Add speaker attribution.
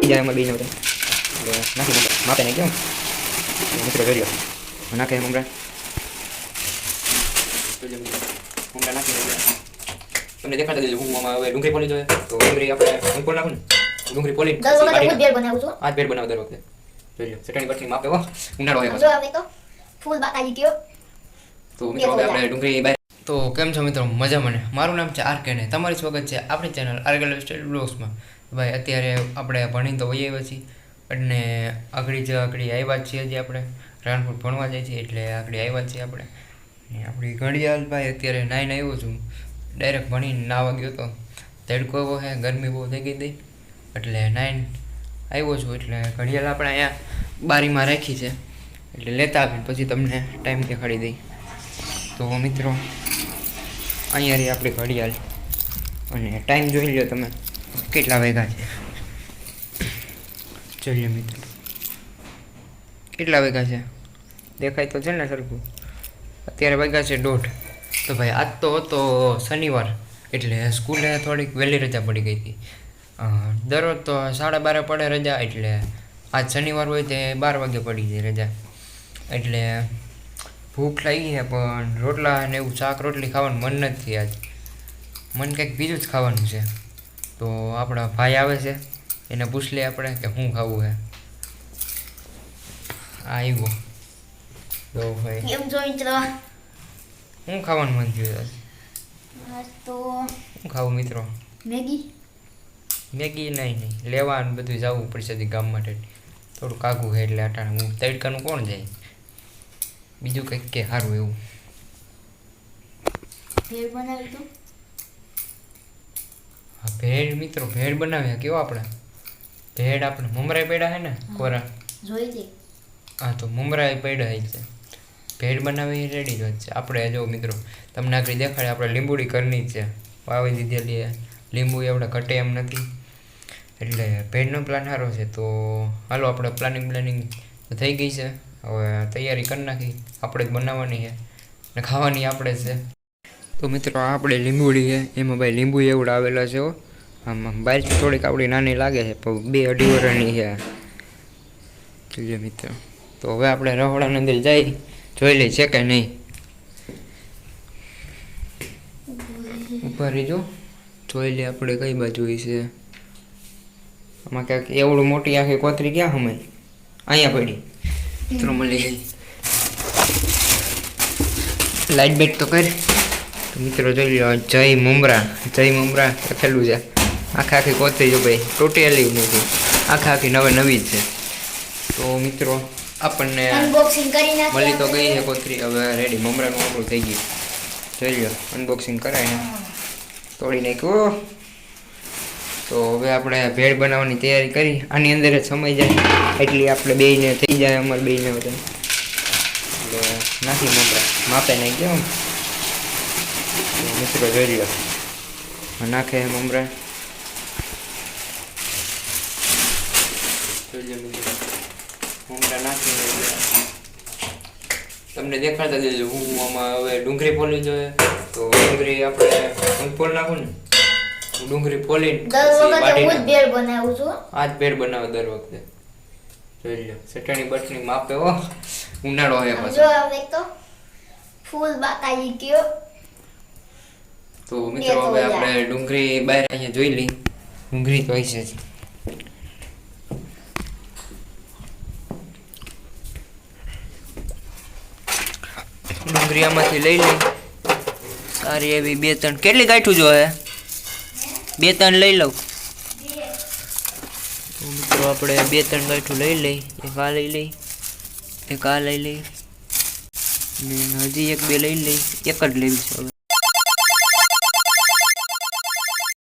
Speaker 1: જાય એમાં બેને બધા નાખી માપે નહીં કેમ મિત્રો જોઈ લો નાખે મમરા મમરા નાખી તમને દેખાડતા દેજો હું હવે ડુંગળી પોલી જોઈએ તો ડુંગળી આપણે હું પોલ નાખું ને ડુંગળી પોલી
Speaker 2: દર વખતે હું બેડ બનાવું છું
Speaker 1: આ બેડ બનાવ દર વખતે જોઈ લો ચટણી બટણી માપે હો ઉનાળો હોય
Speaker 2: જો હવે તો ફૂલ બાકાજી ગયો
Speaker 1: તો મિત્રો હવે આપણે ડુંગળી બાય તો કેમ છો મિત્રો મજા મને મારું નામ છે આરકે ને તમારું સ્વાગત છે આપણી ચેનલ આરકે લાઇફસ્ટાઇલ બ્લોગ્સમાં ભાઈ અત્યારે આપણે ભણી તો વહી આવ્યા છીએ અને આગળ આવ્યા છીએ હજી આપણે રાણપુર ભણવા જાય છીએ એટલે આગળ આવ્યા છીએ આપણે આપણી ઘડિયાળ ભાઈ અત્યારે નાઈને આવ્યો છું ડાયરેક્ટ ભણીને નાવા ગયો તો તડકો એવો છે ગરમી બહુ થઈ ગઈ હતી એટલે નાઈન આવ્યો છું એટલે ઘડિયાળ આપણે અહીંયા બારીમાં રાખી છે એટલે લેતા આવીને પછી તમને ટાઈમ દેખાડી દઈ તો મિત્રો અહીંયા રહી આપણી ઘડિયાળ અને ટાઈમ જોઈ લો તમે કેટલા વાગ્યા છે જોઈ લો મિત્રો કેટલા વાગ્યા છે દેખાય તો છે ને સરખું અત્યારે વાગ્યા છે 1:30 તો ભાઈ આજ તો હતો શનિવાર એટલે સ્કૂલે થોડીક વહેલી રજા પડી ગઈ હતી દરરોજ તો 12:30 પડે રજા એટલે આજ શનિવાર હોય તે 12 વાગે પડી જાય રજા એટલે ભૂખ લાગી છે પણ રોટલા ને એવું શાક રોટલી ખાવાનું મન નથી આજ મન કંઈક બીજું જ ખાવાનું છે તો આપણા ભાઈ આવે છે એને પૂછ લે આપણે કે શું ખાવું છે આવ્યો તો ભાઈ
Speaker 2: એમ જોઈ ચલો
Speaker 1: શું ખાવાનું મન થયું
Speaker 2: તો
Speaker 1: શું ખાવું મિત્રો મેગી નહીં લેવાનું બધું જવું પડશે ગામ માટે થોડું કાગું છે એટલે અટાણે હું તડકાનું કોણ જાય બીજું કંઈક કે સારું એવું
Speaker 2: ભેળ બનાવી તો
Speaker 1: હા ભેળ મિત્રો ભેળ બનાવ્યા કેવો આપણે ભેળ આપણે મમરાઈ પડ્યા છે ને કોરા
Speaker 2: જોઈ હતી
Speaker 1: હા તો મમરાઈ પડ્યા છે ભેળ બનાવી રેડી જ છે આપણે જો મિત્રો તમને આગળ દેખાડે આપણે લીંબુડી કરની જ છે વાવી દીધેલી લીંબુ આપણે ઘટે એમ નથી એટલે ભેળનો પ્લાન સારો છે તો હાલો આપણે પ્લાનિંગ થઈ ગઈ છે હવે તૈયારી કરી નાખી આપણે જ બનાવવાની છે ને ખાવાની આપણે જ છે તો મિત્રો આપણે લીંબુડી છે એમાં ભાઈ લીંબુ એવડા આવેલા છે આમાં બાઈક થોડીક આપણી નાની લાગે છે પણ 2-2.5 વર્ષની છે જોઈએ મિત્રો તો હવે આપણે રહોડાની અંદર જઈ જોઈ લઈ છે કે નહીં ઉપર રહીજો જોઈ લે આપણે કઈ બાજુ છે આમાં ક્યાંક એવડું મોટી આખી કોથરી ક્યાં હમાય અહીંયા પડી મિત્રો મળી ગઈ લાઇટ બેટ તો કર તો મિત્રો જોઈ લો જય મમરા લખેલું છે આખી કોથરી જો ભાઈ ટોટેલી નથી આખી નવી જ છે તો મિત્રો આપણને
Speaker 2: અનબોક્સિંગ કરી નાખી
Speaker 1: મળી તો ગઈ છે કોથરી હવે રેડી મમરાનું આપણું થઈ ગયું જોઈ લો અનબોક્સિંગ કરાય તોડી નાખ્યો તો હવે આપણે ભેળ બનાવવાની તૈયારી કરી આની અંદર જ સમય જાય એટલી આપણે બેયને થઈ જાય અમારે બેયને બધા એટલે નાખી મમરા માપે નહીં કેમ મિત્રો જોઈ લો નાખે મમરા જોઈ લો મિત્રો મમરા નાખીને તમને દેખાડતા દેજો હું આમાં હવે ડુંગળી ફોલવી જોઈએ તો ડુંગળી આપણે હું ફોલ નાખું ને ડુંગળી ફોલીને
Speaker 2: દર વખતે હું જ ભેળ બનાવું છું
Speaker 1: આ જ ભેળ બનાવે દર વખતે જોઈ લો ચટણી બટણી માપે હો ઉનાળો હોય પાછો
Speaker 2: જો હવે તો ફૂલ બાકાજી ગયો
Speaker 1: તો મિત્રો હવે આપણે ડુંગળી બહાર અહીંયા જોઈ લઈ ડુંગળી તો હશે જ ડુંગળી આમાંથી લઈ લઈ સારી એવી 2-3 કેટલી ગાંઠું જો હે 2-3 લઈ લઉં મિત્રો આપણે 2-3 ગાંઠું લઈ લઈ એક આ લઈ લઈ એક આ લઈ લઈ ને હજી 1-2 લઈ લઈ એક જ લેવી છે હવે